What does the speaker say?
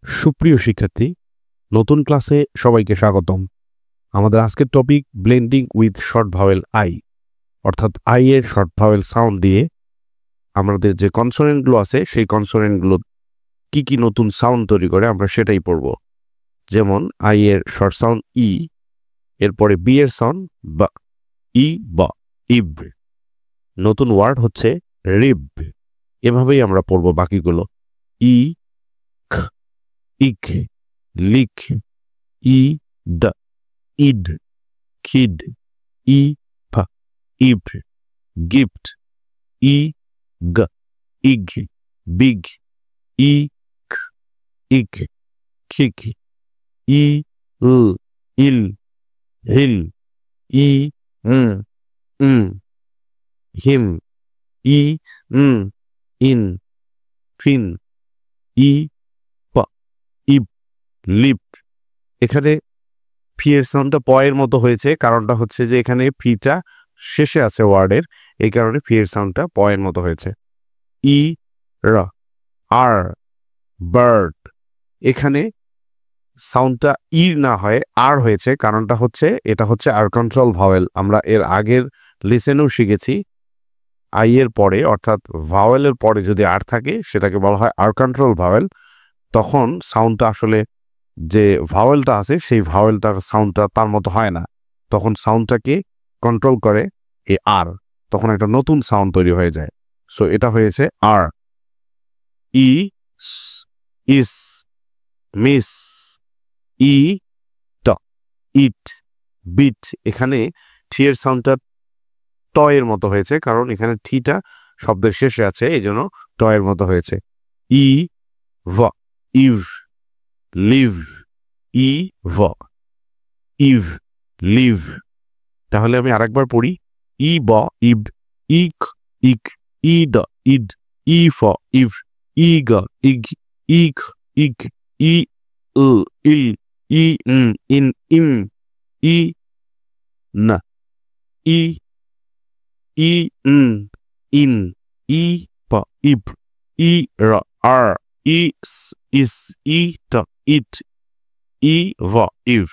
সুপ্রিয় শিক্ষার্থী, নতুন ক্লাসে সবাইকে স্বাগতম। আমাদের আজকের topic blending with short vowel I, অর্থাৎ আই এর শর্ট ভাওয়েল সাউন্ড দিয়ে আমাদের যে কনসোনেন্টগুলো আছে সেই কনসোনেন্টগুলো কি কি নতুন সাউন্ড তৈরি করে আমরা সেটাই পড়ব। যেমন আই এর শর্ট সাউন্ড ই, এরপরে বি এর সাউন্ড বা, ই বা, ইব। নতুন ওয়ার্ড হচ্ছে রিব। এভাবেই আমরা পড়ব বাকিগুলো। ই, খ, ইক, লিক, ই, দ, ইড, খিড, ই, ফা, ইভ, গিফট, ই, গ, ইগ, বিগ, ই, খ, ইক, খিক, ই, ল, ইল, hill, E, him, E, in, ফিন, ই, পা, ইপ, লিপ। এখানে ফি এর সাউন্ডটা প এর মতো হয়েছে, কারণটা হচ্ছে যে এখানে ফিটা শেষে আছে ওয়ার্ডের, এই কারণে ফি এর সাউন্ডটা প এর মতো হয়েছে। ই, র, আর, বার্ড। এখানে সাউন্ডটা ই না হয় আর হয়েছে, কারণটা হচ্ছে এটা হচ্ছে আর কন্ট্রোল ভাওয়েল। আমরা এর আগের লিসেনেও শিখেছি আই এর পরে, অর্থাৎ ভাওয়েলের পরে যদি আর থাকে সেটাকে বলা হয় আর কন্ট্রোল ভাওয়েল। তখন সাউন্ডটা আসলে যে ভাওয়েলটা আছে সেই ভাওয়েলটার সাউন্ডটা তার মতো হয় না, তখন সাউন্ডটাকে কন্ট্রোল করে এ আর, তখন একটা নতুন সাউন্ড তৈরি হয়ে যায়। সো এটা হয়েছে আর। ই, ইস, মিস, ই, ট, ইট, বিট। এখানে টি এর সাউন্ডটা ট এর মতো হয়েছে, কারণ এখানে ঠিটা শব্দের শেষে আছে, এই জন্য ট এর মতো হয়েছে। ই, ভ, ইভ, লিভ, ই, ভ, ইভ, লিভ। তাহলে আমি আরেকবার পড়ি। ই, ব, ইব, ইক, ইক, ই, দ, ইড, ই, ফ, ইভ, ই, গ, ইগ, ইক, ইক, ই, ল, ইল, ই, ইন, ইম, ই, না, ই, ই, ইন, ই, প, ইব, ই, র, আর, ই, ইস, ই, ট, ইট, ই, ভ, ইভ।